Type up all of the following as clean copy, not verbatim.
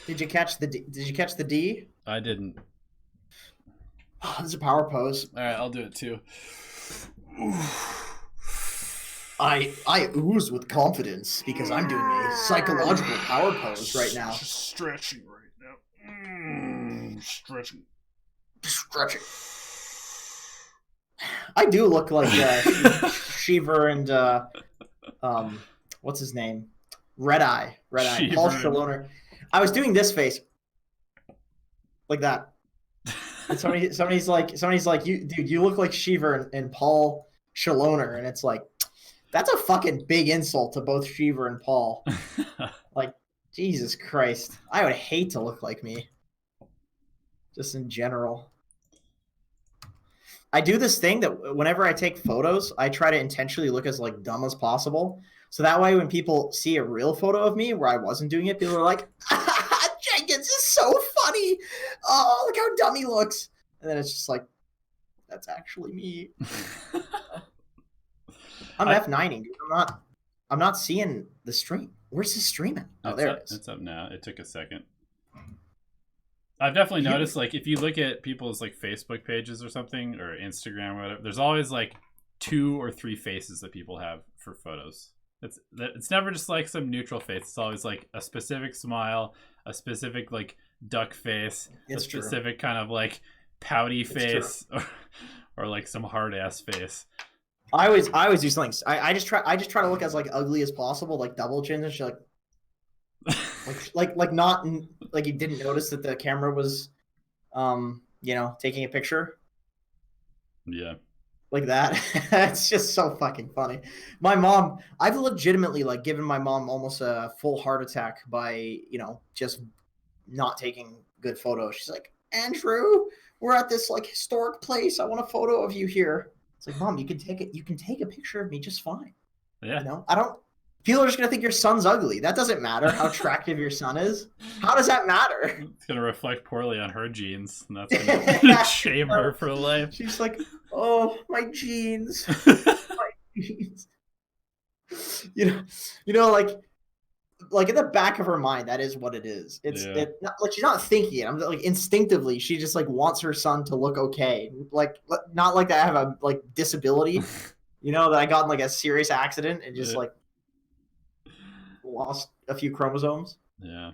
Did you catch the D? I didn't. Oh, this is a power pose. All right, I'll do it too. I ooze with confidence because I'm doing a psychological power pose right now. Just stretching right now. Stretching. Stretching. I do look like Shiver and what's his name? Red Eye. Paul Shalloner. I was doing this face like that. And somebody's like, you look like Shiver and Paul Shalloner, and it's like, that's a fucking big insult to both Shiver and Paul. Like, Jesus Christ. I would hate to look like me. Just in general. I do this thing that whenever I take photos, I try to intentionally look as like dumb as possible. So that way when people see a real photo of me where I wasn't doing it, people are like, Jenkins is so funny. Oh, look how dumb he looks. And then it's just like, that's actually me. I'm F9ing, dude. I'm not seeing the stream. Where's the stream at? Oh, there it is. It's up now. It took a second. I've definitely noticed, like, if you look at people's like Facebook pages or something, or Instagram or whatever, there's always like 2 or 3 faces that people have for photos. It's never just like some neutral face. It's always like a specific smile, a specific like duck face, a specific kind of like pouty face, or like some hard ass face. I always do something. I just try to look as like ugly as possible, like double chin and shit, like not like you didn't notice that the camera was, taking a picture. Yeah. Like that. It's just so fucking funny. My mom, I've legitimately like given my mom almost a full heart attack by, just not taking good photos. She's like, Andrew, we're at this like historic place. I want a photo of you here. It's like, Mom, you can take it. You can take a picture of me just fine. Yeah. People are just going to think your son's ugly. That doesn't matter how attractive your son is. How does that matter? It's going to reflect poorly on her genes, and that's going to shame her for life. She's like, oh, my genes. My genes. Like in the back of her mind, that is what it is. It's like she's not thinking it. I'm like instinctively, she just like wants her son to look okay. Like not like that I have a like disability, that I got in like a serious accident and just like lost a few chromosomes. Yeah.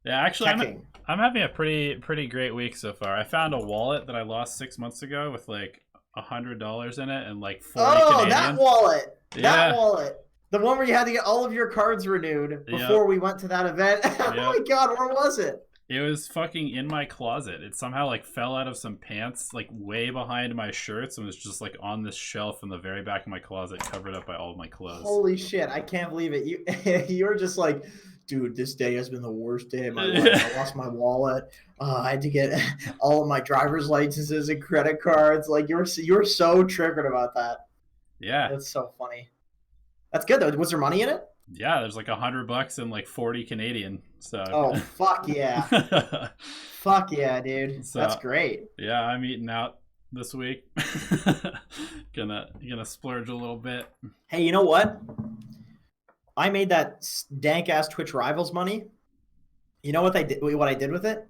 Actually, I'm having a pretty great week so far. I found a wallet that I lost 6 months ago with like $100 in it and like 40 Canadian. That wallet. That wallet. The one where you had to get all of your cards renewed before we went to that event. Oh my God, where was it? It was fucking in my closet. It somehow like fell out of some pants, like way behind my shirts, and was just like on this shelf in the very back of my closet, covered up by all of my clothes. Holy shit! I can't believe it. You were just like, dude, this day has been the worst day of my life. I lost my wallet. I had to get all of my driver's licenses and credit cards. Like you're so triggered about that. Yeah, that's so funny. That's good though. Was there money in it? Yeah, there's like $100 and like 40 Canadian. So. Oh fuck yeah! Fuck yeah, dude. So, that's great. Yeah, I'm eating out this week. gonna splurge a little bit. Hey, you know what? I made that dank ass Twitch Rivals money. You know what I did? What I did with it?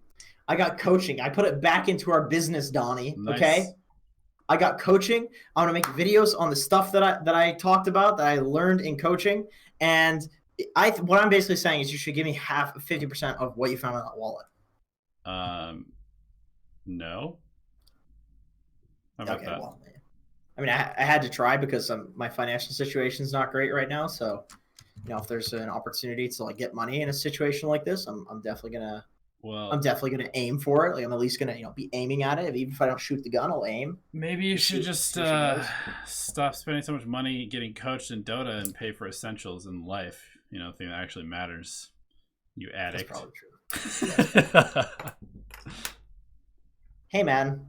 I got coaching. I put it back into our business, Donnie. Nice. Okay. I got coaching. I'm gonna make videos on the stuff that I talked about that I learned in coaching, and what I'm basically saying is you should give me 50% of what you found in that wallet. No. How about that? Well, I mean, I had to try because my financial situation is not great right now. So, if there's an opportunity to like get money in a situation like this, I'm definitely gonna. Well, I'm definitely going to aim for it. Like I'm at least going to, be aiming at it. Even if I don't shoot the gun, I'll aim. Maybe you should just stop spending so much money getting coached in Dota and pay for essentials in life. Thing that actually matters. You addict. That's probably true. Hey, man.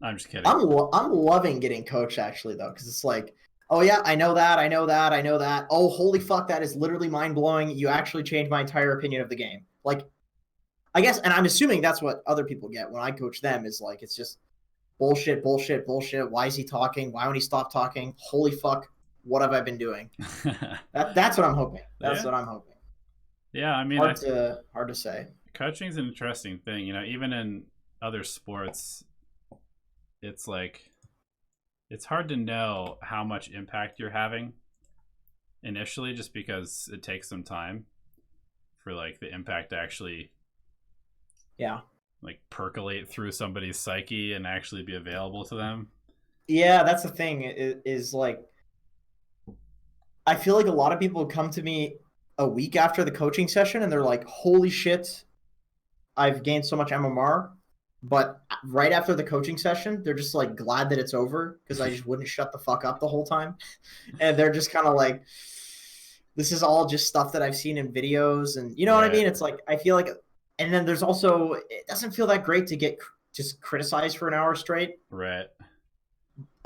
I'm just kidding. I'm loving getting coached actually though, because it's like, oh yeah, I know that. Oh, holy fuck, that is literally mind blowing. You actually changed my entire opinion of the game. Like. I guess, and I'm assuming that's what other people get when I coach them is like, it's just bullshit. Why is he talking? Why won't he stop talking? Holy fuck. What have I been doing? That's what I'm hoping. That's what I'm hoping. Yeah, I mean, hard to say. Coaching's an interesting thing. You know, even in other sports, it's like it's hard to know how much impact you're having initially, just because it takes some time for like the impact to actually like percolate through somebody's psyche and actually be available to them. Yeah, that's the thing. Is like I feel like a lot of people come to me a week after the coaching session and they're like, "Holy shit, I've gained so much MMR." But right after the coaching session, they're just like glad that it's over because I just wouldn't shut the fuck up the whole time. And they're just kind of like, this is all just stuff that I've seen in videos. And you know what I mean? It's like, I feel like, and then there's also, it doesn't feel that great to get just criticized for an hour straight. Right.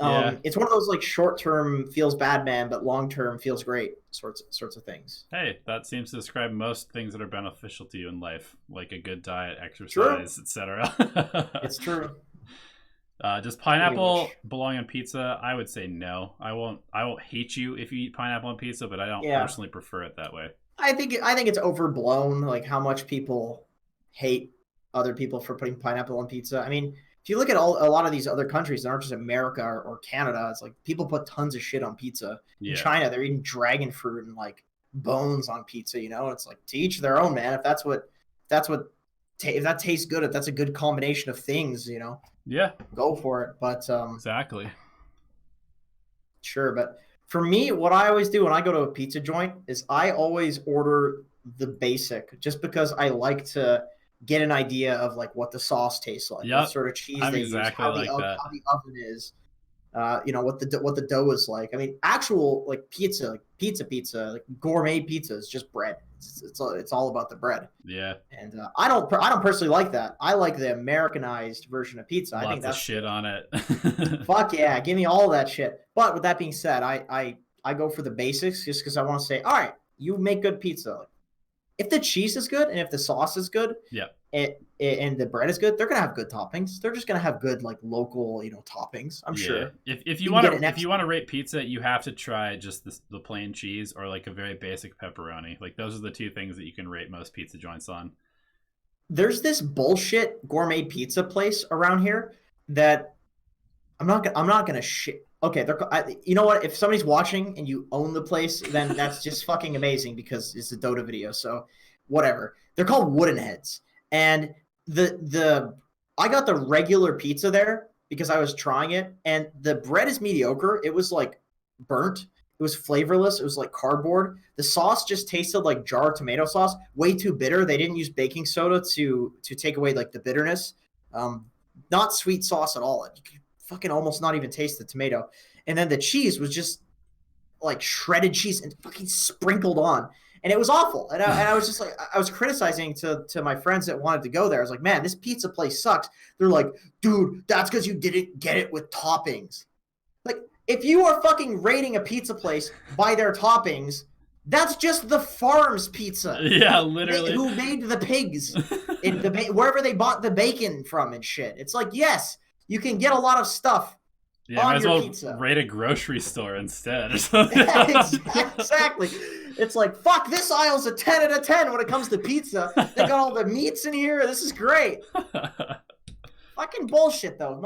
Yeah. It's one of those like short term feels bad, man, but long term feels great sorts of things. Hey, that seems to describe most things that are beneficial to you in life, like a good diet, exercise, etc. It's true. Does pineapple belong on pizza? I would say no. I won't hate you if you eat pineapple on pizza, but I don't personally prefer it that way. I think it's overblown, like how much people hate other people for putting pineapple on pizza. I mean, if you look at a lot of these other countries that aren't just America or Canada, it's like people put tons of shit on pizza. In China, they're eating dragon fruit and like bones on pizza. You know, it's like to each their own, man. If that tastes good, if that's a good combination of things, you know, go for it. But exactly, sure. But for me, what I always do when I go to a pizza joint is I always order the basic, just because I like to get an idea of like what the sauce tastes like, what sort of cheese they use, how the oven is, you know, what the dough is like. I mean, actual like pizza, like gourmet pizza is just bread. It's all about the bread. Yeah. And I don't personally like that. I like the Americanized version of pizza. I think that's shit on it. Fuck yeah, give me all that shit. But with that being said, I go for the basics just because I want to say, all right, you make good pizza. If the cheese is good and if the sauce is good, and the bread is good, they're gonna have good toppings. They're just gonna have good like local, you know, toppings. I'm sure. If you want to rate pizza, you have to try just the plain cheese or like a very basic pepperoni. Like those are the two things that you can rate most pizza joints on. There's this bullshit gourmet pizza place around here that I'm not gonna shit. Okay, you know what? If somebody's watching and you own the place, then that's just fucking amazing because it's a Dota video. So whatever. They're called Wooden Heads, and I got the regular pizza there because I was trying it, and the bread is mediocre. It was like burnt. It was flavorless. It was like cardboard. The sauce just tasted like jar tomato sauce. Way too bitter. They didn't use baking soda to take away like the bitterness. Not sweet sauce at all. You could fucking almost not even taste the tomato. And then the cheese was just like shredded cheese and fucking sprinkled on. And it was awful. And I was just like, I was criticizing to my friends that wanted to go there. I was like, man, this pizza place sucks. They're like, dude, that's because you didn't get it with toppings. Like, if you are fucking rating a pizza place by their toppings, that's just the farm's pizza. Yeah, literally. Who made the pigs wherever they bought the bacon from and shit. It's like, yes, you can get a lot of stuff on your pizza. Rate a grocery store instead. Exactly. It's like, fuck, this aisle's a 10 out of 10 when it comes to pizza. They got all the meats in here. This is great. Fucking bullshit, though.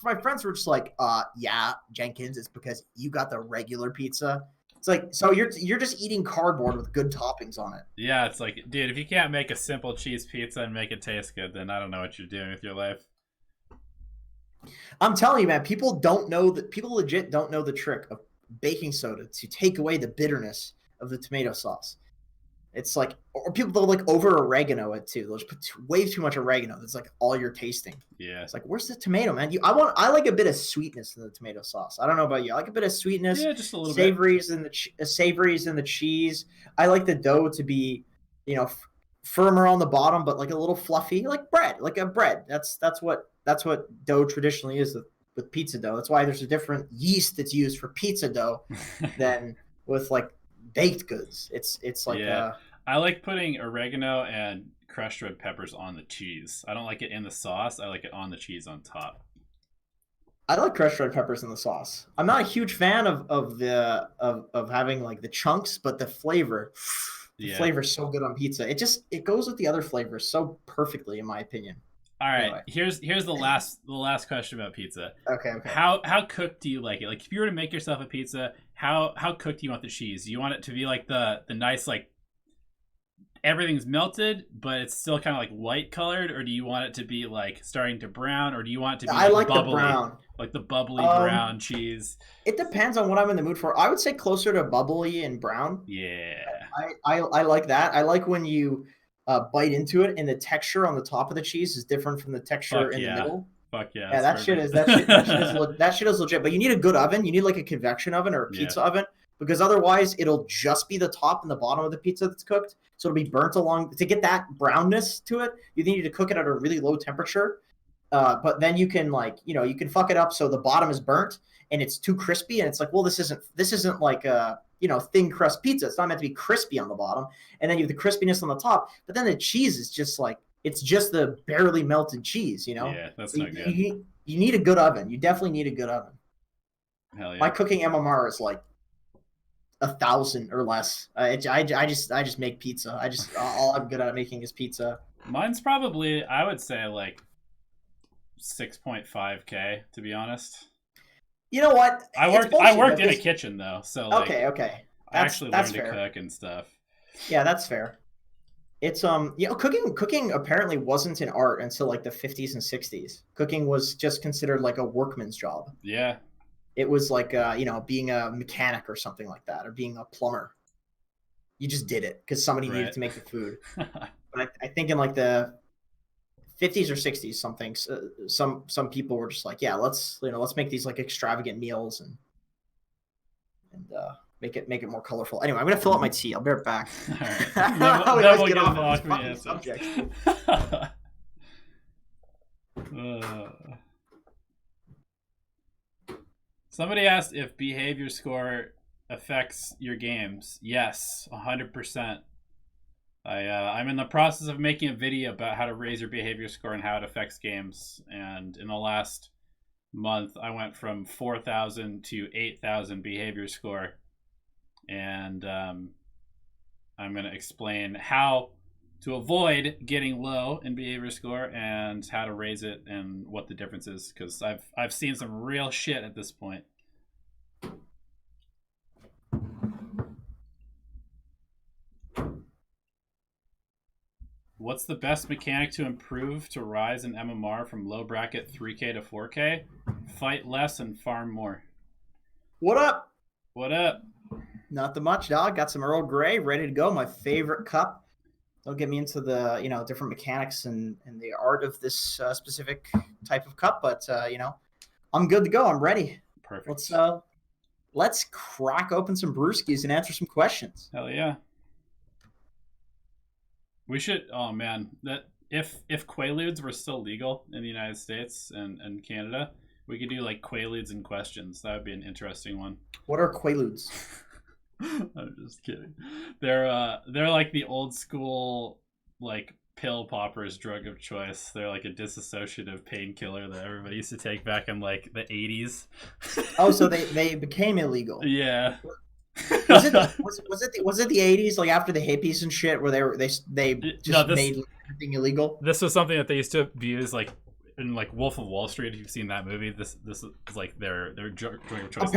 My friends were just like, yeah, Jenkins, it's because you got the regular pizza. It's like, so you're just eating cardboard with good toppings on it. Yeah, it's like, dude, if you can't make a simple cheese pizza and make it taste good, then I don't know what you're doing with your life. I'm telling you, man, people legit don't know the trick of baking soda to take away the bitterness of the tomato sauce. It's like, or people they'll like over oregano it too. They'll just put way too much oregano. That's like all you're tasting. Yeah. It's like, where's the tomato, man? I like a bit of sweetness in the tomato sauce. I don't know about you. I like a bit of sweetness. Yeah, just a little savories bit. Savories in the cheese. I like the dough to be, you know, firmer on the bottom, but like a little fluffy, like bread, like a bread. That's what dough traditionally is with pizza dough. That's why there's a different yeast that's used for pizza dough than with like baked goods. It's like I like putting oregano and crushed red peppers on the cheese. I don't like it in the sauce. I like it on the cheese on top. I like crushed red peppers in the sauce. I'm not a huge fan of having like the chunks, but the flavor The flavor is so good on pizza. It goes with the other flavors so perfectly, in my opinion. All right, anyway. Here's the last question about pizza. Okay. How cooked do you like it? Like, if you were to make yourself a pizza, how cooked do you want the cheese? Do you want it to be like the nice, like, everything's melted, but it's still kind of like white colored, or do you want it to be like starting to brown, or do you want it to be like bubbly, the brown, like the bubbly brown cheese? It depends on what I'm in the mood for. I would say closer to bubbly and brown. Yeah, I like that. I like when you bite into it and the texture on the top of the cheese is different from the texture in the middle. Fuck yeah! Yeah, that shit is legit. But you need a good oven. You need like a convection oven or a pizza oven, because otherwise it'll just be the top and the bottom of the pizza that's cooked. So it'll be burnt along. To get that brownness to it, you need to cook it at a really low temperature. But then you can you can fuck it up so the bottom is burnt and it's too crispy, and it's like, well, this isn't like a thin crust pizza. It's not meant to be crispy on the bottom, and then you have the crispiness on the top. But then the cheese is just like, it's just the barely melted cheese, Yeah, that's not good. You need a good oven. You definitely need a good oven. Hell yeah. My cooking MMR is like 1,000 or less. I just make pizza. All I'm good at making is pizza. Mine's probably, I would say, like 6.5K, to be honest. You know what? I worked in a kitchen though, so like, okay. I actually learned to cook and stuff. Yeah, that's fair. It's cooking apparently wasn't an art until like the 50s and 60s. Cooking was just considered like a workman's job. Yeah. It was like being a mechanic or something like that, or being a plumber. You just did it because somebody needed to make the food. But I think in like the 50s or 60s, some people were just like, yeah, let's make these like extravagant meals and make it more colorful. Anyway, I'm gonna fill up my tea. I'll be right back. All right. We'll get off on this fucking subject. Somebody asked if behavior score affects your games. Yes, 100%. I'm in the process of making a video about how to raise your behavior score and how it affects games. And in the last month, I went from 4,000 to 8,000 behavior score. And I'm going to explain how to avoid getting low in behavior score and how to raise it and what the difference is, because I've seen some real shit at this point. What's the best mechanic to improve to rise in MMR from low bracket 3K to 4K? Fight less and farm more. What up? What up? Not the much, dog. Got some Earl Grey ready to go. My favorite cup. Don't get me into the different mechanics and the art of this specific type of cup, but I'm good to go. I'm ready. Perfect. Let's crack open some brewskis and answer some questions. Hell yeah. We should. Oh man, that if Quaaludes were still legal in the United States and Canada, we could do like Quaaludes and questions. That would be an interesting one. What are Quaaludes? I'm just kidding. They're like the old school like pill poppers drug of choice. They're like a dissociative painkiller that everybody used to take back in like the 80s. Oh, so they became illegal. Yeah. Was it the 80s, like after the hippies and shit, where they just made everything illegal? This was something that they used to abuse, like in like Wolf of Wall Street. If you've seen that movie, this is like their drug of choice.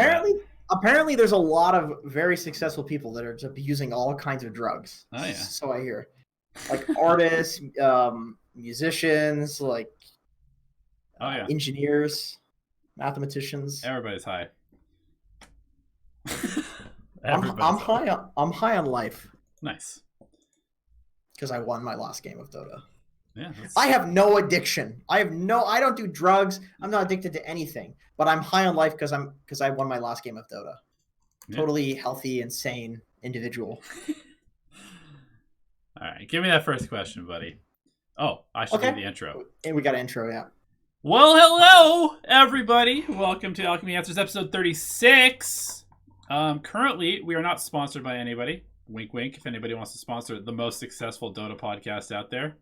Apparently, there's a lot of very successful people that are just abusing all kinds of drugs. Oh yeah. So I hear, like artists, musicians, like engineers, mathematicians. Everybody's high. I'm high on life. Nice. Because I won my last game of Dota. Yeah. I have no addiction. I don't do drugs. I'm not addicted to anything. But I'm high on life because I won my last game of Dota. Yeah. Totally healthy and sane individual. All right, give me that first question, buddy. Oh, I should do the intro. And we got an intro, yeah. Well, hello everybody. Welcome to Alchemy Answers episode 36. Currently, we are not sponsored by anybody. Wink, wink. If anybody wants to sponsor the most successful Dota podcast out there,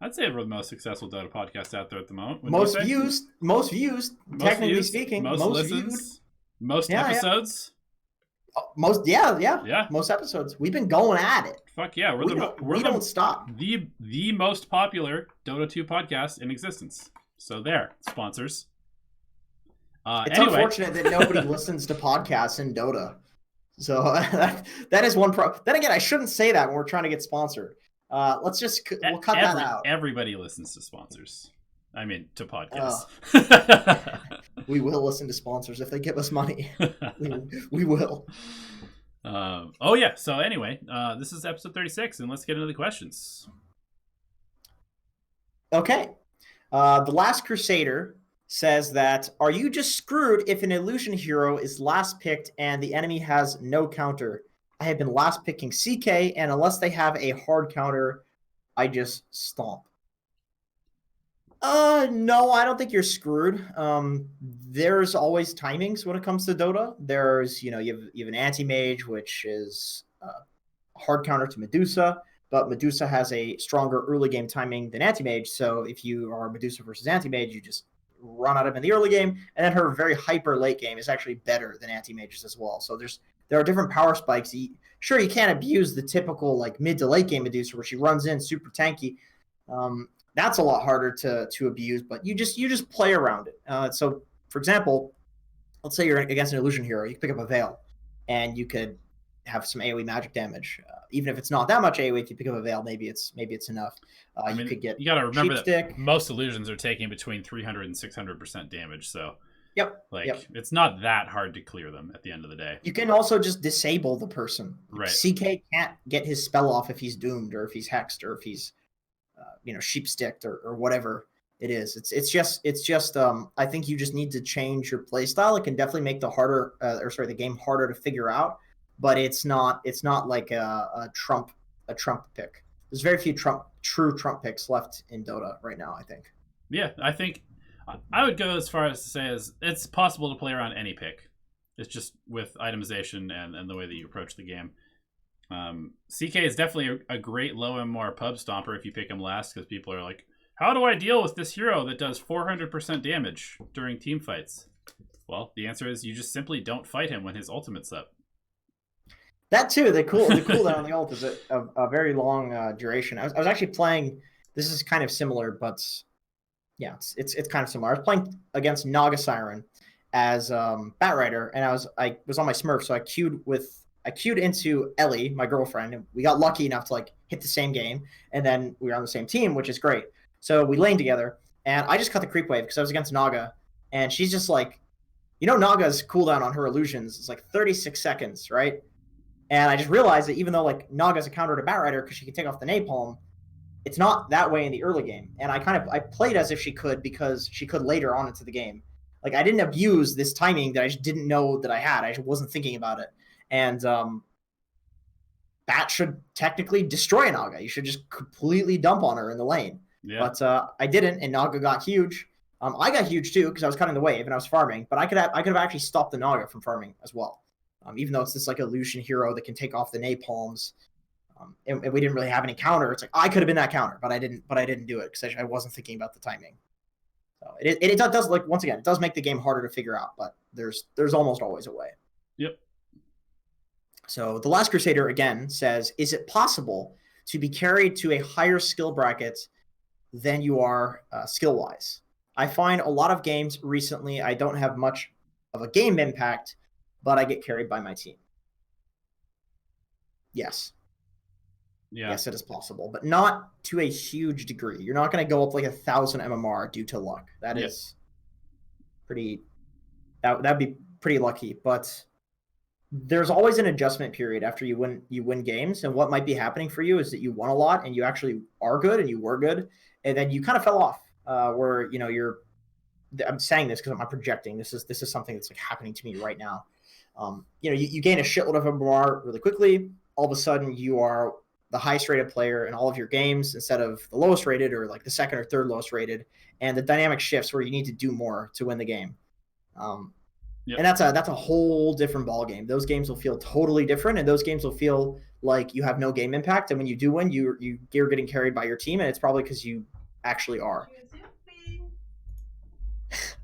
I'd say we're the most successful Dota podcast out there at the moment. Most views, technically speaking. Most listens, viewed. Most episodes. Most most episodes we've been going at it. Fuck yeah, we don't stop. The most popular Dota 2 podcast in existence. So there, sponsors. It's unfortunate that nobody listens to podcasts in Dota. So that is one problem. Then again, I shouldn't say that when we're trying to get sponsored. We'll cut that out. Everybody listens to sponsors. I mean, to podcasts. We will listen to sponsors if they give us money. We will. Oh yeah. So anyway, this is episode 36, and let's get into the questions. Okay. The Last Crusader says that, are you just screwed if an illusion hero is last picked and the enemy has no counter? I have been last picking CK, and unless they have a hard counter, I just stomp. No, I don't think you're screwed. There's always timings when it comes to Dota. There's, you have an anti-mage, which is a hard counter to Medusa, but Medusa has a stronger early game timing than anti-mage. So if you are Medusa versus anti-mage, you just run out of in the early game, and then her very hyper late game is actually better than anti-mages as well. So there are different power spikes. Sure, you can't abuse the typical like mid to late game Medusa where she runs in super tanky. That's a lot harder to abuse, but you just play around it. So, for example, let's say you're against an illusion hero, you can pick up a Veil, and you could have some AoE magic damage. Even if it's not that much AoE, if you pick up a Veil, maybe it's enough. You could get. You got to remember that most illusions are taking between 300 and 600% damage, so. Yep. It's not that hard to clear them at the end of the day. You can also just disable the person. Right. CK can't get his spell off if he's doomed or if he's hexed or if he's sheepsticked or whatever it is. It's just I think you just need to change your play style. It can definitely make the game harder to figure out, but it's not like a trump pick. There's very few true trump picks left in Dota right now, I think. Yeah, I think I would go as far as to say as it's possible to play around any pick. It's just with itemization and the way that you approach the game. CK is definitely a great low MMR pub stomper if you pick him last, because people are like, how do I deal with this hero that does 400% damage during team fights? Well, the answer is you just simply don't fight him when his ultimate's up. That too, the cooldown on the ult is a very long duration. I was actually playing, this is kind of similar, but yeah, it's kind of similar. I was playing against Naga Siren as Batrider, and I was on my Smurf, so I queued into Ellie, my girlfriend, and we got lucky enough to like hit the same game, and then we were on the same team, which is great. So we lane together, and I just cut the creep wave because I was against Naga, and she's just like, Naga's cooldown on her illusions is like 36 seconds, right? And I just realized that even though like Naga's a counter to Batrider because she can take off the napalm, it's not that way in the early game. And I played as if she could because she could later on into the game. Like I didn't abuse this timing that I just didn't know that I had. I just wasn't thinking about it. And that should technically destroy Naga. You should just completely dump on her in the lane. Yeah. But I didn't, and Naga got huge. I got huge too because I was cutting the wave and I was farming. But I could have actually stopped the Naga from farming as well. Even though it's this like illusion hero that can take off the napalms, and we didn't really have any counter. It's like I could have been that counter, but I didn't do it because I wasn't thinking about the timing. So it does, like, once again, it does make the game harder to figure out, but there's almost always a way. Yep. So the Last Crusader again says, is it possible to be carried to a higher skill bracket than you are skill-wise? I find a lot of games recently I don't have much of a game impact, but I get carried by my team. Yes. Yeah. Yes, it is possible, but not to a huge degree. You're not going to go up like 1,000 MMR due to luck. That is pretty. That'd be pretty lucky, but there's always an adjustment period after you win games, and what might be happening for you is that you won a lot and you actually are good and you were good, and then you kind of fell off. Where you're. I'm saying this because I'm projecting. This is something that's like happening to me right now. You gain a shitload of MMR really quickly. All of a sudden, you are the highest rated player in all of your games instead of the lowest rated or like the second or third lowest rated, and the dynamic shifts where you need to do more to win the game. And that's a whole different ball game. Those games will feel totally different, and those games will feel like you have no game impact. And when you do win, you're getting carried by your team, and it's probably because you actually are.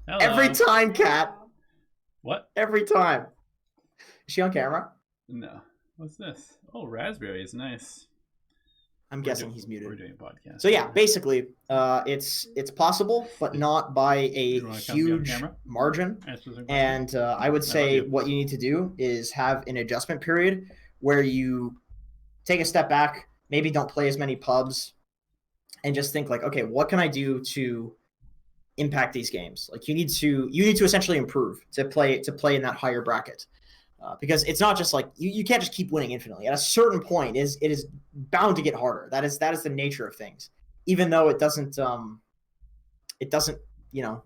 Every time, Kat. What? Every time. Is she on camera? No. What's this? Oh, raspberry is nice. I'm guessing he's muted. We're doing a podcast. So yeah, basically, it's possible, but not by a huge margin. And I would say what you need to do is have an adjustment period where you take a step back, maybe don't play as many pubs, and just think like, okay, what can I do to impact these games? Like you need to essentially improve to play in that higher bracket. Because it's not just like you can't just keep winning infinitely. At a certain point, it is bound to get harder. That is the nature of things, even though it doesn't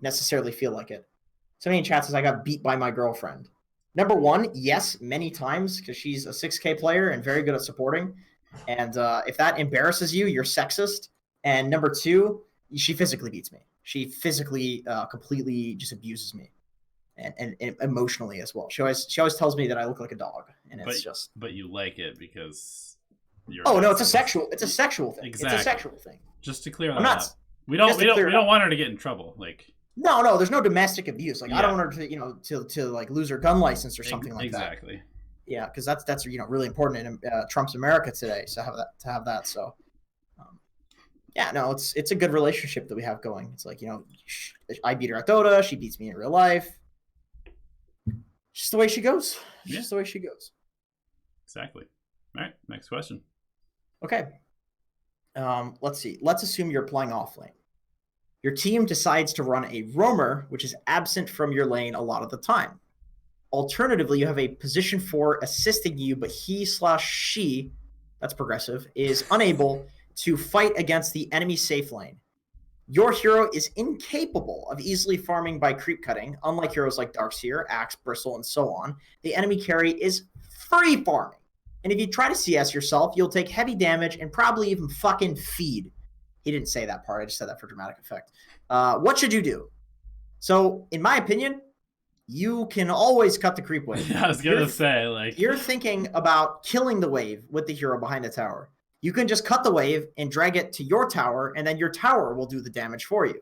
necessarily feel like it. Somebody in chat says I got beat by my girlfriend. Number one, yes, many times because she's a 6K player and very good at supporting. And if that embarrasses you, you're sexist. And number two, she physically beats me. She physically completely just abuses me. And emotionally as well. She always tells me that I look like a dog, and it's But you like it because you're. Oh no, it's a sexual thing. Exactly. It's a sexual thing. Just to clear that up. We don't want her to get in trouble. Like no, there's no domestic abuse. Like I don't want her to like lose her gun license or something like that. Exactly. Yeah, because that's really important in Trump's America today. So to have that. So. Yeah, no, it's a good relationship that we have going. It's like I beat her at Dota. She beats me in real life. Just the way she goes. Just the way she goes. Exactly. All right. Next question. Okay. Let's see. Let's assume you're playing off lane. Your team decides to run a roamer, which is absent from your lane a lot of the time. Alternatively, you have a position 4 assisting you, but he/she, that's progressive, is unable to fight against the enemy safe lane. Your hero is incapable of easily farming by creep cutting, unlike heroes like Darkseer, Axe, Bristle, and so on. The enemy carry is free farming. And if you try to CS yourself, you'll take heavy damage and probably even fucking feed. He didn't say that part. I just said that for dramatic effect. What should you do? So, in my opinion, you can always cut the creep wave. I was going to say, like... You're thinking about killing the wave with the hero behind the tower. You can just cut the wave and drag it to your tower, and then your tower will do the damage for you.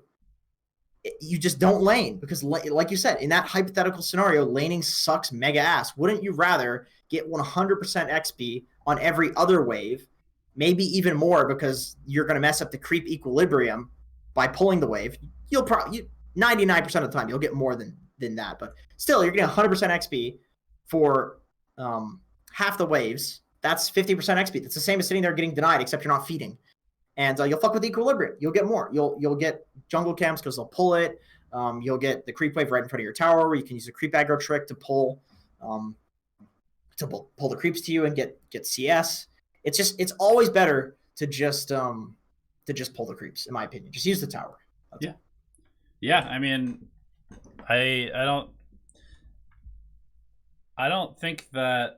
You just don't lane, because like you said, in that hypothetical scenario, laning sucks mega ass. Wouldn't you rather get 100% XP on every other wave, maybe even more, because you're going to mess up the creep equilibrium by pulling the wave? You'll probably 99% of the time you'll get more than that, but still you're getting 100% XP for half the waves. That's 50% XP. That's the same as sitting there getting denied, except you're not feeding. And you'll fuck with the equilibrium. You'll get more. You'll get jungle camps because they'll pull it. You'll get the creep wave right in front of your tower, where you can use a creep aggro trick to pull the creeps to you and get CS. It's always better to just pull the creeps, in my opinion. Just use the tower. Yeah. I mean, I don't think that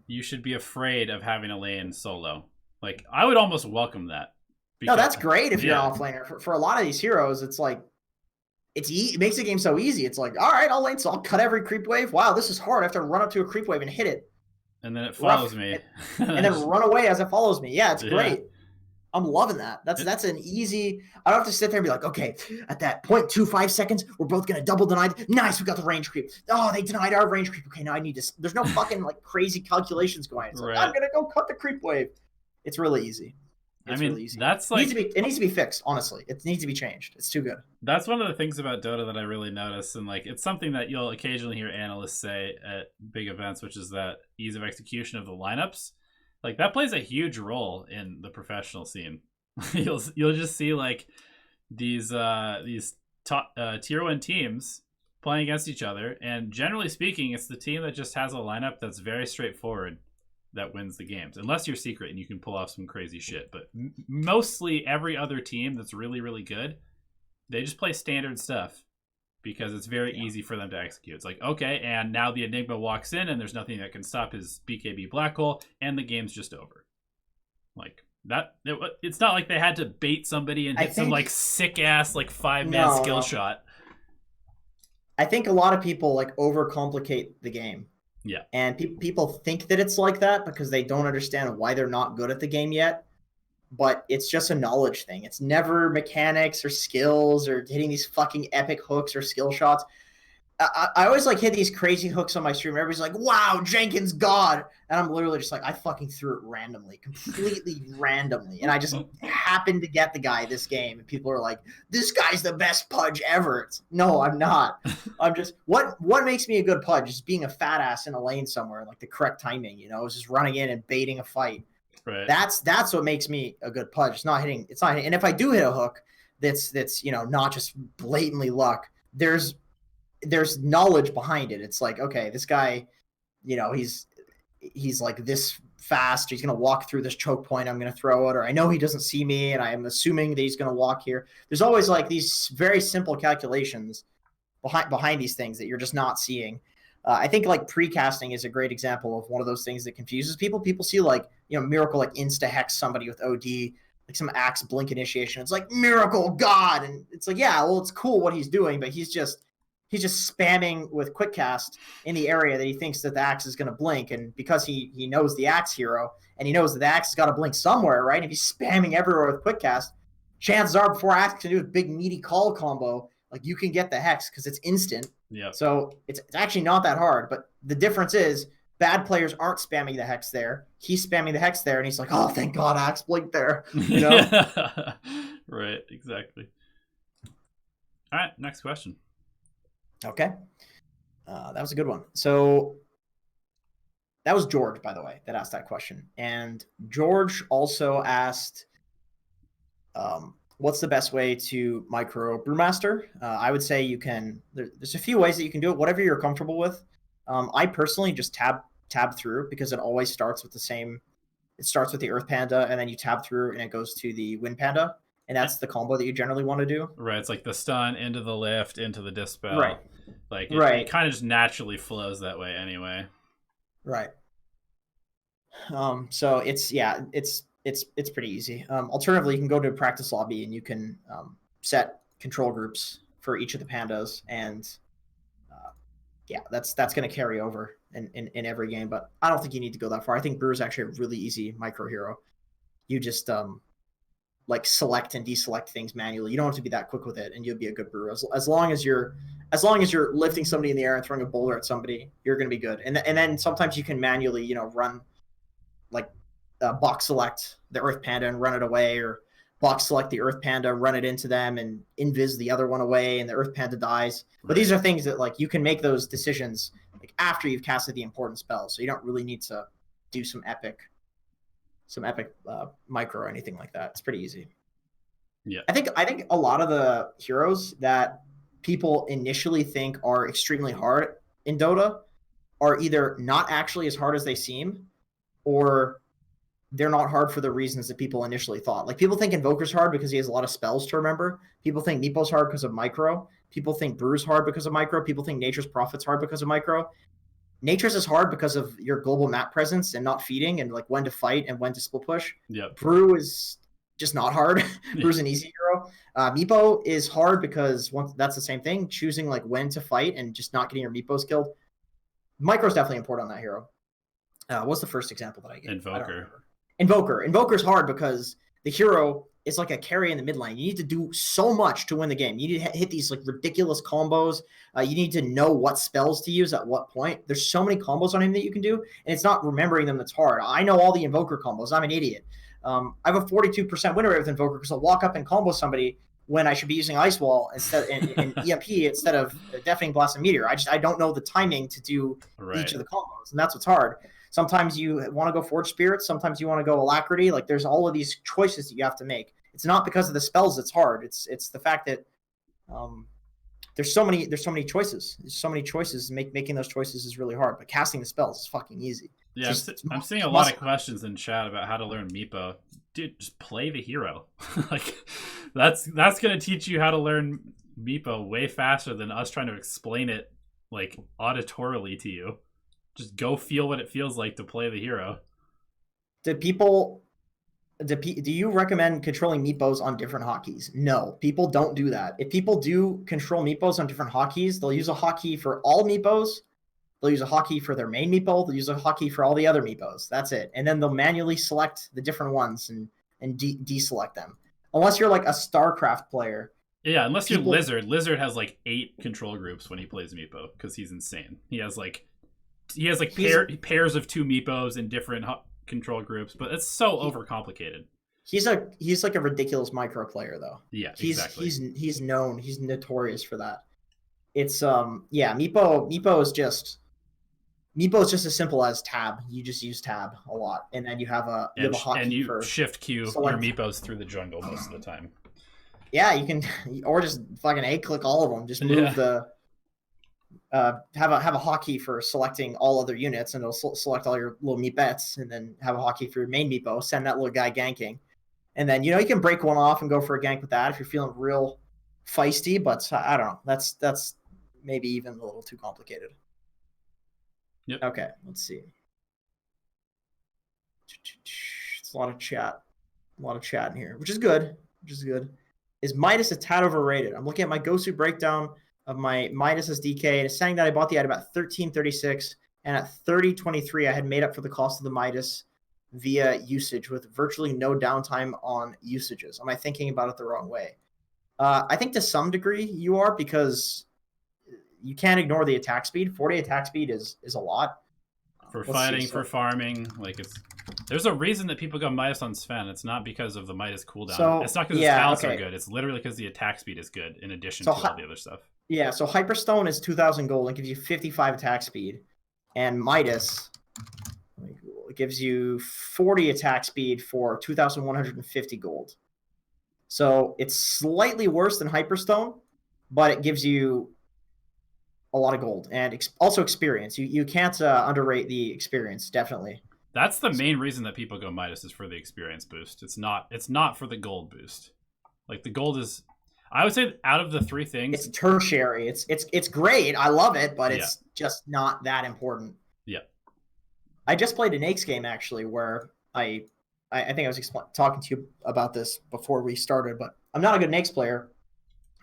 you should be afraid of having a lane solo. Like, I would almost welcome that. No, that's great if you're an offlaner. For a lot of these heroes, it's like, it makes the game so easy. It's like, all right, I'll lane, so I'll cut every creep wave. Wow, this is hard. I have to run up to a creep wave and hit it. And then it follows me. And then run away as it follows me. Yeah, it's great. I'm loving that. That's an easy... I don't have to sit there and be like, okay, at that 0.25 seconds, we're both going to double deny. Nice, we got the range creep. Oh, they denied our range creep. Okay, now I need to... There's no fucking like crazy calculations going. It's like, I'm going to go cut the creep wave. It's really easy. Really easy. That's like... It needs to be fixed, honestly. It needs to be changed. It's too good. That's one of the things about Dota that I really notice, and like it's something that you'll occasionally hear analysts say at big events, which is that ease of execution of the lineups. Like that plays a huge role in the professional scene. You'll just see like these top tier 1 teams playing against each other, and generally speaking, it's the team that just has a lineup that's very straightforward that wins the games, unless you're secret and you can pull off some crazy shit. But mostly every other team that's really, really good, they just play standard stuff because it's very easy for them to execute. It's like, okay, and now the Enigma walks in and there's nothing that can stop his BKB black hole, and the game's just over. Like that, it's not like they had to bait somebody and hit some like sick ass like 5-man skill shot. I think a lot of people like overcomplicate the game. Yeah. And people think that it's like that because they don't understand why they're not good at the game yet. But it's just a knowledge thing. It's never mechanics or skills or hitting these fucking epic hooks or skill shots. I always like hit these crazy hooks on my stream. Everybody's like, "Wow, Jenkins God," and I'm literally just like, I fucking threw it randomly, completely randomly, and I just happened to get the guy this game. And people are like, "This guy's the best pudge ever." No, I'm not. I'm just what makes me a good pudge is being a fat ass in a lane somewhere, like the correct timing. Is just running in and baiting a fight. Right. That's what makes me a good pudge. It's not hitting. And if I do hit a hook, that's not just blatantly luck. There's knowledge behind it. It's like, okay, this guy, he's like this fast. He's going to walk through this choke point. I'm going to throw it, or I know he doesn't see me, and I am assuming that he's going to walk here. There's always like these very simple calculations behind these things that you're just not seeing. I think like precasting is a great example of one of those things that confuses people. People see like, Miracle like insta hex somebody with OD, like some axe blink initiation. It's like Miracle God, and it's like, yeah, well, it's cool what he's doing, but he's just spamming with quick cast in the area that he thinks that the axe is going to blink. And because he knows the axe hero and he knows that the axe has got to blink somewhere, right? If he's spamming everywhere with quick cast, chances are before axe can do a big meaty call combo, like you can get the hex because it's instant. Yeah. So it's actually not that hard. But the difference is bad players aren't spamming the hex there. He's spamming the hex there, and he's like, oh, thank God axe blinked there. Right, exactly. All right, next question. Okay. That was a good one. So that was George, by the way, that asked that question. And George also asked, what's the best way to micro Brewmaster? I would say there's a few ways that you can do it, whatever you're comfortable with. I personally just tab through because it always starts with it starts with the Earth Panda, and then you tab through and it goes to the Wind Panda. And that's the combo that you generally want to do. Right. It's like the stun into the lift, into the dispel. Right. Like it kind of just naturally flows that way anyway. Right. So it's pretty easy. Alternatively, you can go to a practice lobby and you can set control groups for each of the pandas, and that's going to carry over in every game. But I don't think you need to go that far. I think Brew is actually a really easy micro hero. You just like select and deselect things manually. You don't have to be that quick with it, and you'll be a good brewer. As long as you're lifting somebody in the air and throwing a boulder at somebody, you're going to be good. And then sometimes you can manually, run like box select the Earth Panda and run it away, or box select the Earth Panda, run it into them, and invis the other one away, and the Earth Panda dies. But these are things that like you can make those decisions like after you've casted the important spells, so you don't really need to do some epic micro or anything like that. It's pretty easy. Yeah. I think a lot of the heroes that people initially think are extremely hard in Dota are either not actually as hard as they seem, or they're not hard for the reasons that people initially thought. Like people think Invoker's hard because he has a lot of spells to remember. People think Meepo's hard because of micro. People think Brew's hard because of micro. People think Nature's Prophet's hard because of micro. Nature's is hard because of your global map presence and not feeding, and like when to fight and when to split push. Yep. Brew is just not hard. Brew's an easy hero. Meepo is hard because that's the same thing, choosing like when to fight and just not getting your Meepos killed. Micro's definitely important on that hero. What's the first example that I gave? Invoker's hard because the hero is like a carry in the mid lane. You need to do so much to win the game. You need to hit these like ridiculous combos. You need to know what spells to use at what point. There's so many combos on him that you can do, and it's not remembering them that's hard. I know all the Invoker combos. I'm an idiot. I have a 42% win rate with Invoker because I'll walk up and combo somebody when I should be using Ice Wall instead in EMP instead of Deafening Blast and Meteor. I don't know the timing to do each of the combos, and that's what's hard. Sometimes you want to go Forge Spirits. Sometimes you want to go Alacrity. Like there's all of these choices that you have to make. It's not because of the spells that's hard. It's the fact that there's so many choices. There's so many choices. Making those choices is really hard. But casting the spells is fucking easy. Yeah, I'm seeing a lot of questions in chat about how to learn Meepo. Dude, just play the hero. Like that's gonna teach you how to learn Meepo way faster than us trying to explain it like auditorily to you. Just go feel what it feels like to play the hero. Do you recommend controlling Meepos on different hotkeys? No, people don't do that. If people do control Meepos on different hotkeys, they'll use a hotkey for all Meepos. They'll use a hotkey for their main Meepo. They'll use a hotkey for all the other Meepos. That's it. And then they'll manually select the different ones and deselect them. Unless you're like a StarCraft player Yeah, unless you're Lizard. Lizard has like 8 control groups when he plays Meepo because he's insane. He has like pairs of 2 Meepos in different control groups, but it's so overcomplicated. He's like a ridiculous micro player though. Yeah, exactly. He's notorious for that. It's Meepo is just as simple as tab. You just use tab a lot, and then you have a hotkey for shift Q your Meepos through the jungle most of the time. Yeah, you can, or just fucking click all of them. Just move the have a hotkey for selecting all other units, and it'll select all your little meepets, and then have a hotkey for your main Meepo. Send that little guy ganking, and then you can break one off and go for a gank with that if you're feeling real feisty. But I don't know. That's maybe even a little too complicated. Yep. Okay, let's see. It's a lot of chat in here, which is good. Is Midas a tad overrated? I'm looking at my Gosu breakdown of my Midas DK, and it's saying that I bought the item at 1336, and at 3023 I had made up for the cost of the Midas via usage with virtually no downtime on usages. Am I thinking about it the wrong way? I think to some degree you are, because you can't ignore the attack speed. 40 attack speed is a lot. For fighting, for farming, like there's a reason that people go Midas on Sven. It's not because of the Midas cooldown. So, it's not because his talents are good. It's literally because the attack speed is good in addition to all the other stuff. Yeah, so Hyperstone is 2,000 gold and gives you 55 attack speed. And Midas gives you 40 attack speed for 2,150 gold. So it's slightly worse than Hyperstone, but it gives you a lot of gold and also experience. You can't underrate the experience, definitely. That's the main reason that people go Midas, is for the experience boost. It's not for the gold boost. Like, the gold is, I would say, out of the 3 things, it's tertiary. It's great. I love it, but it's just not that important. Yeah. I just played an Aches game actually, where I think I was talking to you about this before we started, but I'm not a good Aches player,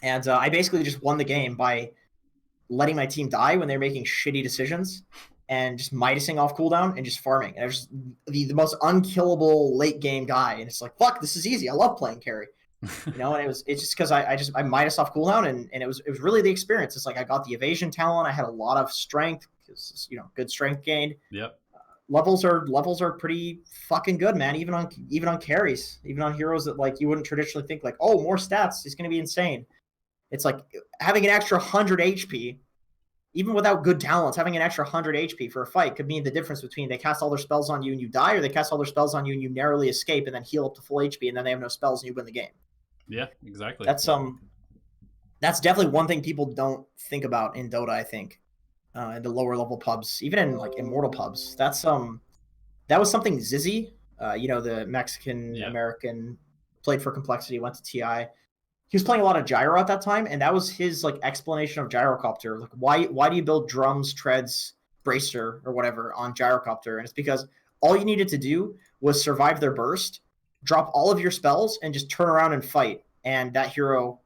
and I basically just won the game by letting my team die when they're making shitty decisions, and just Midasing off cooldown and just farming. And I was the most unkillable late game guy, and it's like, fuck, this is easy. I love playing carry, and it's just because I Midas off cooldown, and it was really the experience. It's like I got the evasion talent. I had a lot of strength because good strength gained. Yep. Levels are pretty fucking good, man. Even on carries, even on heroes that like you wouldn't traditionally think like, oh, more stats, it's gonna be insane. It's like having an extra 100 HP, even without good talents, having an extra 100 HP for a fight could mean the difference between they cast all their spells on you and you die, or they cast all their spells on you and you narrowly escape and then heal up to full HP, and then they have no spells and you win the game. Yeah, exactly. That's definitely one thing people don't think about in Dota, I think, in the lower level pubs, even in like Immortal pubs. That was something Zizzy, the Mexican American, played for Complexity, went to TI. He was playing a lot of gyro at that time, and that was his like explanation of gyrocopter. Like, why do you build drums, treads, bracer, or whatever on gyrocopter? And it's because all you needed to do was survive their burst, drop all of your spells, and just turn around and fight. And that hero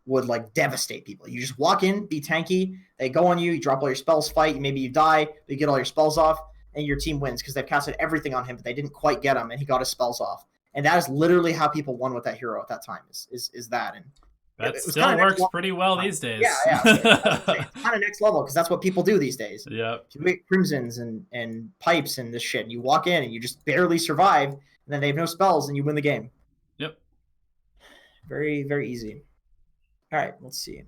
would like devastate people. You just walk in, be tanky, they go on you, you drop all your spells, fight, maybe you die, but you get all your spells off, and your team wins because they've casted everything on him, but they didn't quite get him, and he got his spells off. And that is literally how people won with that hero at that time. Is that, and that still works pretty well these days. Yeah. It's kind of next level because that's what people do these days. Yeah. You make crimsons and pipes and this shit. And you walk in and you just barely survive, and then they have no spells, and you win the game. Yep. Very, very easy. All right, let's see.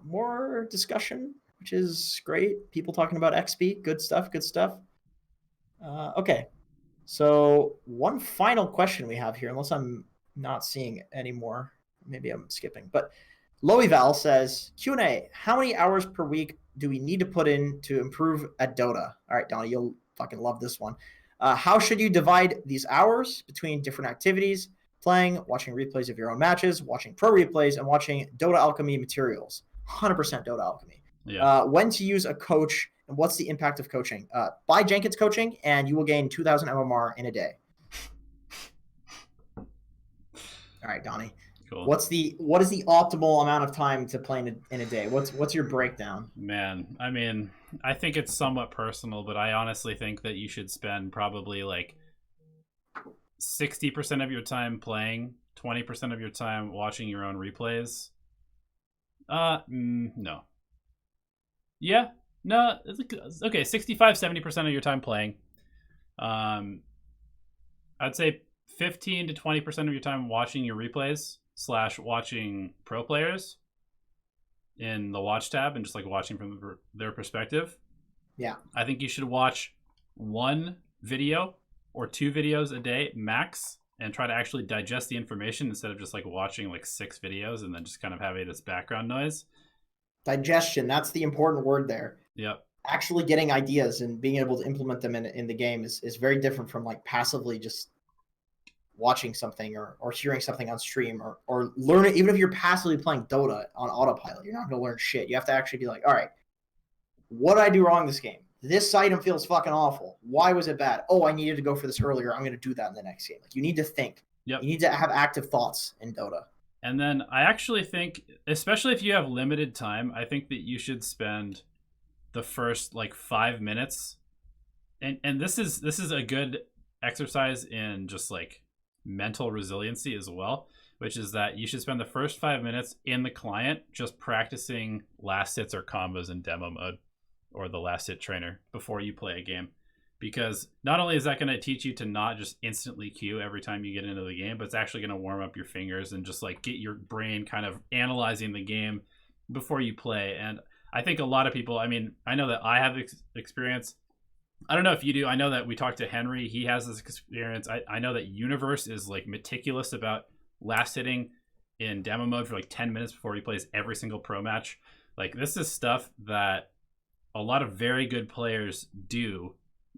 More discussion, which is great. People talking about XP. Good stuff. Okay. So one final question we have here, unless I'm not seeing any more, maybe I'm skipping, but Loeval says, Q&A, how many hours per week do we need to put in to improve at Dota? All right, Donnie, you'll fucking love this one. How should you divide these hours between different activities, playing, watching replays of your own matches, watching pro replays, and watching Dota Alchemy materials? 100% Dota Alchemy. Yeah. When to use a coach, and what's the impact of coaching? Buy Jenkins coaching, and you will gain 2,000 MMR in a day. All right, Donnie. Cool. What is the optimal amount of time to play in a day? What's your breakdown? Man, I mean, I think it's somewhat personal, but I honestly think that you should spend probably like 60% of your time playing 20% of your time watching your own replays. No. Yeah, no. Okay, 65-70% of your time playing. I'd say 15 to 20% of your time watching your replays / watching pro players in the watch tab and just like watching from their perspective. Yeah. I think you should watch 1 video or 2 videos a day max and try to actually digest the information instead of just like watching like 6 videos and then just kind of having this background noise. Digestion, that's the important word there. Yep. Actually getting ideas and being able to implement them in the game is very different from like passively just watching something or hearing something on stream or learning. Even if you're passively playing Dota on autopilot, you're not going to learn shit. You have to actually be like, all right, what did I do wrong this game? This item feels fucking awful. Why was it bad? Oh, I needed to go for this earlier. I'm going to do that in the next game. Like, you need to think. Yep. You need to have active thoughts in Dota. And then I actually think, especially if you have limited time, I think that you should spend the first like 5 minutes. And this is a good exercise in just like mental resiliency as well, which is that you should spend the first 5 minutes in the client just practicing last hits or combos in demo mode or the last hit trainer before you play a game. Because not only is that going to teach you to not just instantly queue every time you get into the game, but it's actually going to warm up your fingers and just like get your brain kind of analyzing the game before you play. And I think a lot of people, I mean, I know that I have experience. I don't know if you do. I know that we talked to Henry. He has this experience. I know that Universe is like meticulous about last hitting in demo mode for like 10 minutes before he plays every single pro match. Like, this is stuff that a lot of very good players do.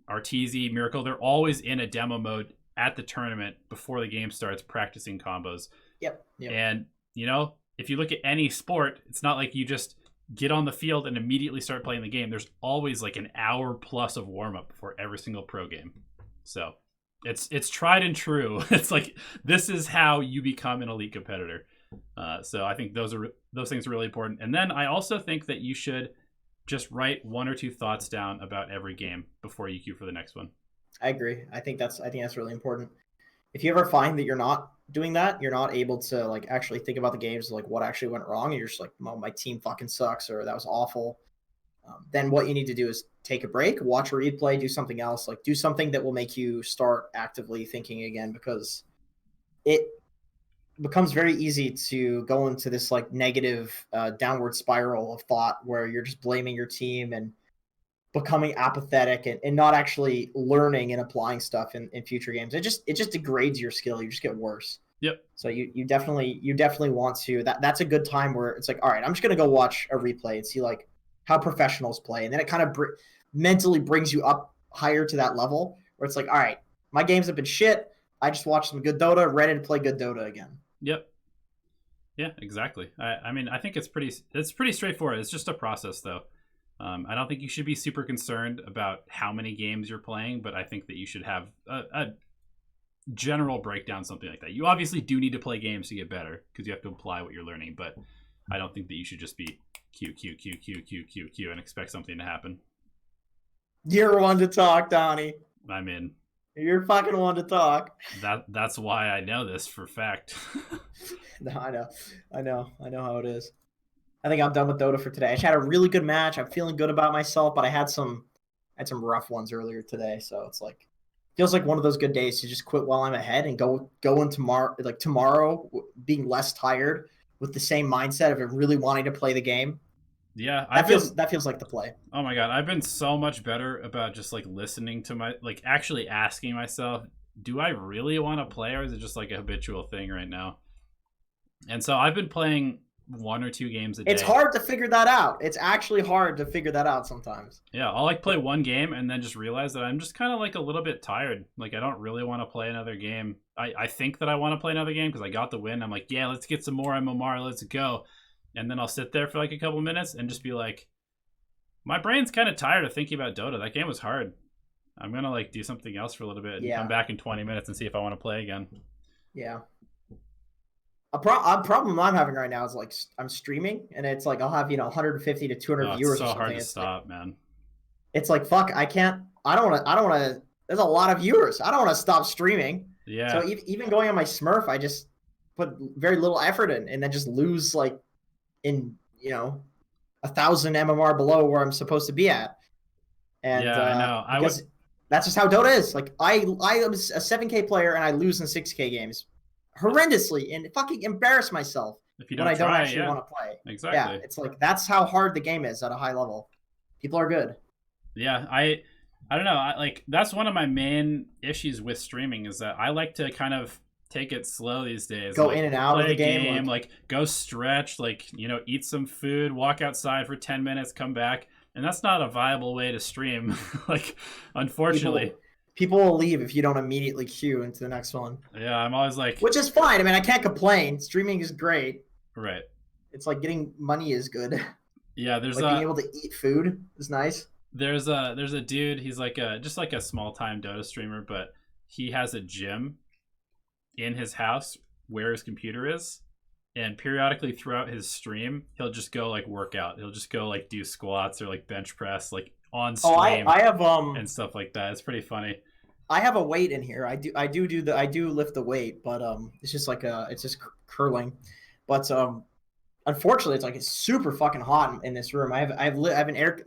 Arteezy, Miracle, they're always in a demo mode at the tournament before the game starts practicing combos. Yep. And, you know, if you look at any sport, it's not like you just get on the field and immediately start playing the game. There's always like an hour plus of warm-up before every single pro game. So it's tried and true. It's like, this is how you become an elite competitor. So I think those things are really important. And then I also think that you should just write 1 or 2 thoughts down about every game before you queue for the next one. I agree. I think that's really important. If you ever find that you're not doing that, you're not able to like actually think about the games, like what actually went wrong, and you're just like, oh, my team fucking sucks, or that was awful. Then what you need to do is take a break, watch a replay, do something else, like do something that will make you start actively thinking again, because it becomes very easy to go into this like negative downward spiral of thought where you're just blaming your team and becoming apathetic and not actually learning and applying stuff in future games. It just degrades your skill. You just get worse. Yep. So you definitely want to, that's a good time where it's like, all right, I'm just going to go watch a replay and see like how professionals play. And then it kind of mentally brings you up higher to that level where it's like, all right, my games have been shit. I just watched some good Dota, ready to play good Dota again. Yep. Yeah, exactly. I mean, I think it's pretty straightforward. It's just a process, though. I don't think you should be super concerned about how many games you're playing, but I think that you should have a general breakdown, something like that. You obviously do need to play games to get better because you have to apply what you're learning, but I don't think that you should just be Q, and expect something to happen. You're one to talk, Donnie. I'm in. You're fucking one to talk. That's why I know this for fact. No, I know how it is. I think I'm done with Dota for today. I just had a really good match. I'm feeling good about myself, but I had some rough ones earlier today, so it's like feels like one of those good days to just quit while I'm ahead and go in tomorrow being less tired with the same mindset of really wanting to play the game. Yeah, that feels like the play. Oh my god, I've been so much better about just like listening to my, like actually asking myself, do I really want to play, or is it just like a habitual thing right now? And so I've been playing 1 or 2 games a day. It's hard to figure that out. It's actually hard to figure that out sometimes. Yeah, I'll like play 1 game and then just realize that I'm just kind of like a little bit tired. Like I don't really want to play another game. I think that I want to play another game because I got the win. I'm like, yeah, let's get some more MMR. Let's go. And then I'll sit there for like a couple minutes and just be like, my brain's kind of tired of thinking about Dota. That game was hard. I'm going to like do something else for a little bit and come back in 20 minutes and see if I want to play again. Yeah. A problem I'm having right now is like I'm streaming and it's like I'll have 150 to 200 viewers. It's so or something. hard to stop, man. It's like fuck. I don't want to. There's a lot of viewers. I don't want to stop streaming. Yeah. So even going on my Smurf, put very little effort in, and then just lose like in 1,000 MMR below where I'm supposed to be at. And yeah, I know. because that's just how Dota is. Like I am a 7K player and I lose in 6K games horrendously and fucking embarrass myself if you when I don't try, actually want to play. Exactly. Yeah, it's like that's how hard the game is at a high level. People are good. Yeah, I don't know. That's one of my main issues with streaming is that I like to kind of take it slow these days. Go in and out of the game, like go stretch, like eat some food, walk outside for 10 minutes, come back. And that's not a viable way to stream. Like, unfortunately. People will leave if you don't immediately queue into the next one. Yeah, I'm always like... Which is fine. I mean, I can't complain. Streaming is great. Right. It's like getting money is good. Yeah, there's being able to eat food is nice. There's a dude, he's like just like a small-time Dota streamer, but he has a gym in his house where his computer is. And periodically throughout his stream, he'll just go like work out. He'll just go like do squats or like bench press like on stream. Oh, I have and stuff like that. It's pretty funny. I have a weight in here. I do lift the weight, but it's just like it's just curling. But unfortunately, it's super fucking hot in this room. I have an air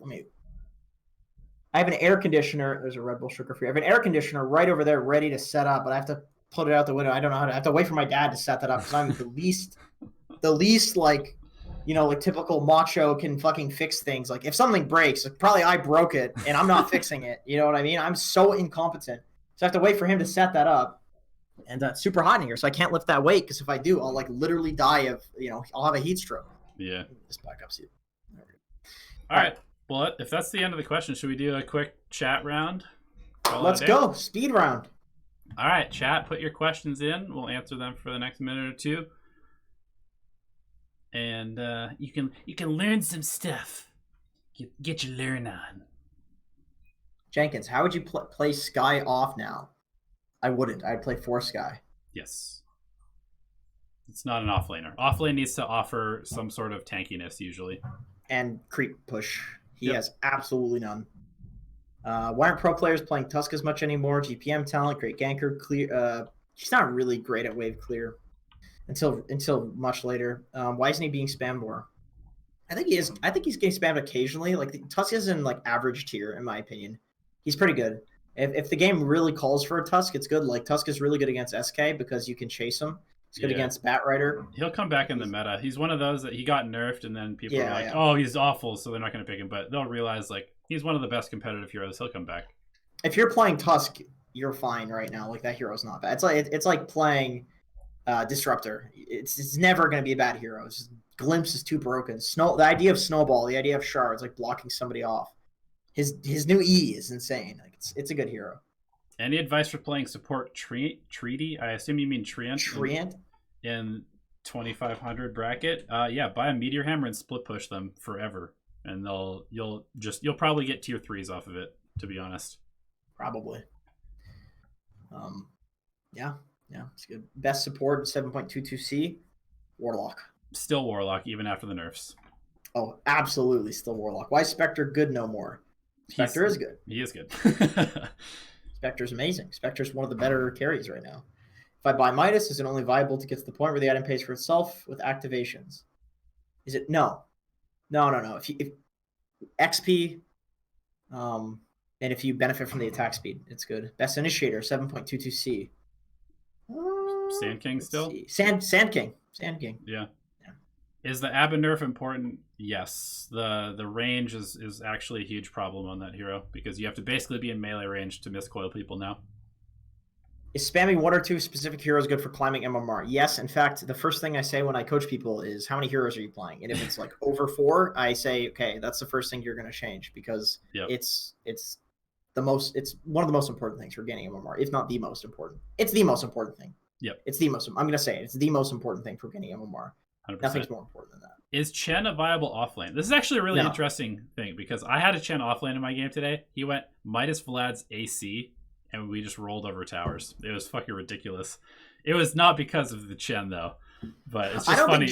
conditioner. There's a Red Bull sugar free. I have an air conditioner right over there ready to set up, but I have to put it out the window. I don't know how to. I have to wait for my dad to set that up because I'm the least like typical macho can fucking fix things. Like if something breaks, like, probably I broke it and I'm not fixing it. You know what I mean? I'm so incompetent. So I have to wait for him to set that up. And it's super hot in here, so I can't lift that weight because if I do, I'll like literally die of I'll have a heat stroke. Yeah. Just back up, see. All right. Well, if that's the end of the question, should we do a quick chat round? Let's go. Speed round. All right, chat. Put your questions in. We'll answer them for the next minute or two. And you can learn some stuff. Get your learn on. Jenkins, how would you play Sky off now? I wouldn't. I'd play 4 Sky. Yes. It's not an offlaner. Offlane needs to offer some sort of tankiness usually. And creep push. He has absolutely none. Why aren't pro players playing Tusk as much anymore? GPM talent, great ganker, clear. He's not really great at wave clear until much later. Why isn't he being spammed more? I think he is. I think he's getting spammed occasionally. Like Tusk is in like average tier in my opinion. He's pretty good. If the game really calls for a Tusk, it's good. Like Tusk is really good against SK because you can chase him. He's good against Batrider. He'll come back in the meta. He's one of those that he got nerfed and then people are like, oh, he's awful, so they're not going to pick him. But they'll realize like he's one of the best competitive heroes. He'll come back. If you're playing Tusk, you're fine right now. Like that hero's not bad. It's like playing Disruptor. It's never going to be a bad hero. It's just, Glimpse is too broken. The idea of Snowball, the idea of Shards, like blocking somebody off. His new E is insane. Like it's a good hero. Any advice for playing support Treaty? I assume you mean Treant. Treant? In 2500 bracket. Yeah, buy a Meteor Hammer and split push them forever. And you'll probably get tier 3s off of it, to be honest. Probably. Yeah, it's good. Best support 7.22C, Warlock. Still Warlock, even after the nerfs. Oh, absolutely still Warlock. Why is Spectre good no more? Spectre is good. He is good. Spectre's amazing. Spectre's one of the better carries right now. If I buy Midas, is it only viable to get to the point where the item pays for itself with activations? Is it? No. If XP, and if you benefit from the attack speed, it's good. Best Initiator, 7.22C. Sand King still? Sand King. Yeah. Is the Abba nerf important? Yes. The range is actually a huge problem on that hero because you have to basically be in melee range to miscoil people now. Is spamming 1 or 2 specific heroes good for climbing MMR? Yes. In fact, the first thing I say when I coach people is, how many heroes are you playing? And if it's like over 4, I say, okay, that's the first thing you're going to change because it's one of the most important things for gaining MMR, if not the most important. It's the most important thing. Yep. I'm going to say it's the most important thing for gaining MMR. 100%. Nothing's more important than that. Is Chen a viable offlane? This is actually a really interesting thing because I had a Chen offlane in my game today. He went Midas Vlad's AC and we just rolled over towers. It was fucking ridiculous. It was not because of the Chen though, but it's just funny.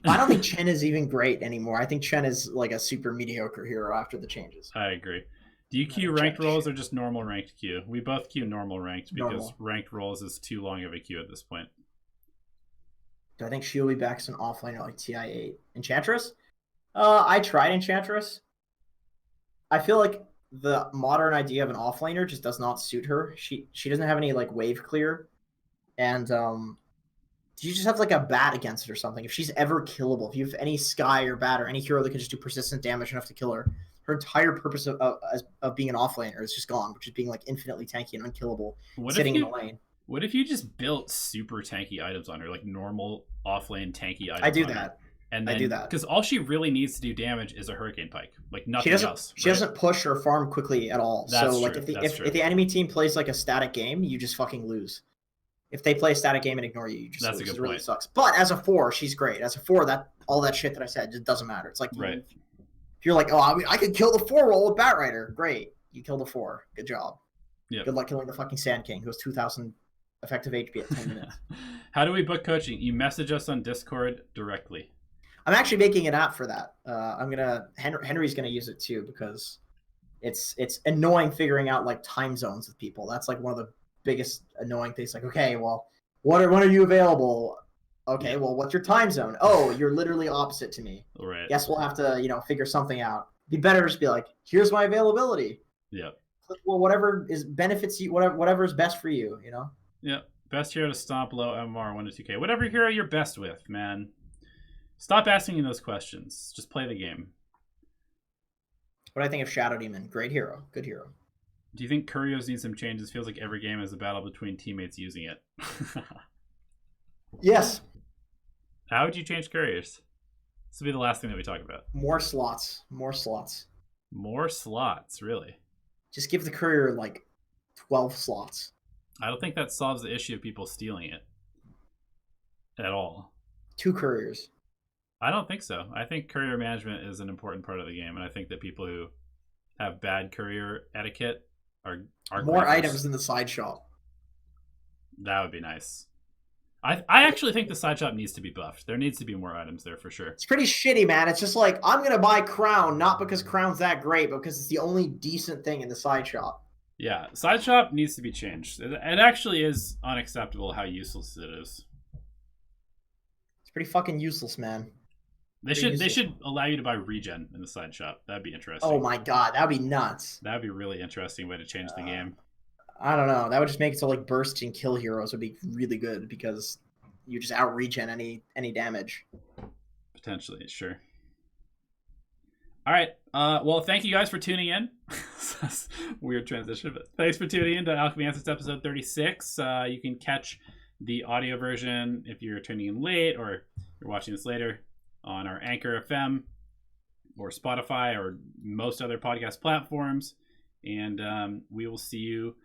I don't think Chen is even great anymore. I think Chen is like a super mediocre hero after the changes. I agree. Do you queue ranked roles or just normal ranked queue? We both queue normal ranked because ranked roles is too long of a queue at this point. Do I think she'll be back as an offlaner like TI8? Enchantress? I tried Enchantress. I feel like the modern idea of an offlaner just does not suit her. She doesn't have any like wave clear, and you just have like a bat against it or something. If she's ever killable, if you have any Sky or bat or any hero that can just do persistent damage enough to kill her, her entire purpose of being an offlaner is just gone, which is being like infinitely tanky and unkillable, sitting in the lane. What if you just built super tanky items on her, like normal offlane tanky items? I do that. And then, I do that because all she really needs to do damage is a Hurricane Pike, like nothing else. She doesn't push or farm quickly at all. That's so like true. if the enemy team plays like a static game, you just fucking lose. If they play a static game and ignore you, you just lose. It really sucks. But as a 4, she's great. As a 4, that all that shit that I said just doesn't matter. It's like if you're like, oh, I could kill the 4 roll with Bat Rider. Great, you killed the 4. Good job. Yep. Good luck killing the fucking Sand King, who has 2,000 effective HP at 10 minutes. How do we book coaching? You message us on Discord directly. I'm actually making an app for that. Henry's gonna use it too, because it's annoying figuring out like time zones with people. That's like one of the biggest annoying things. Like, okay, well, when are you available? Okay, well, what's your time zone? Oh, you're literally opposite to me. Right. Guess we'll have to figure something out. It'd be better to just be like, here's my availability. Yeah. Well, whatever benefits you, whatever is best for you. Yeah. Best hero to stomp low MR 1 to 2K. Whatever hero you're best with, man. Stop asking those questions. Just play the game. What do I think of Shadow Demon? Great hero. Good hero. Do you think Couriers need some changes? Feels like every game is a battle between teammates using it. Yes. How would you change Couriers? This will be the last thing that we talk about. More slots. More slots. More slots, really? Just give the Courier like 12 slots. I don't think that solves the issue of people stealing it. At all. 2 Couriers. I don't think so. I think courier management is an important part of the game, and I think that people who have bad courier etiquette are more items in the side shop. That would be nice. I actually think the side shop needs to be buffed. There needs to be more items there for sure. It's pretty shitty, man. It's just like, I'm gonna buy Crown, not because Crown's that great, but because it's the only decent thing in the side shop. Yeah, side shop needs to be changed. It actually is unacceptable how useless it is. It's pretty fucking useless, man. They should allow you to buy regen in the side shop. That'd be interesting. Oh my god, that'd be nuts. That'd be a really interesting way to change the game. I don't know. That would just make it so like burst and kill heroes would be really good, because you just out regen any damage. Potentially, sure. All right. Well, thank you guys for tuning in. Weird transition, but thanks for tuning in to Alchemy Answers episode 36. You can catch the audio version if you're tuning in late or you're watching this later on our Anchor FM or Spotify or most other podcast platforms. And we will see you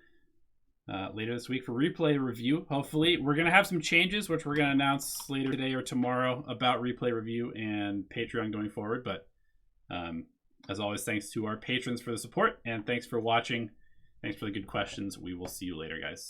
later this week for replay review. Hopefully, we're going to have some changes, which we're going to announce later today or tomorrow about replay review and Patreon going forward. But as always, thanks to our patrons for the support, and thanks for watching. Thanks for the good questions. We will see you later, guys.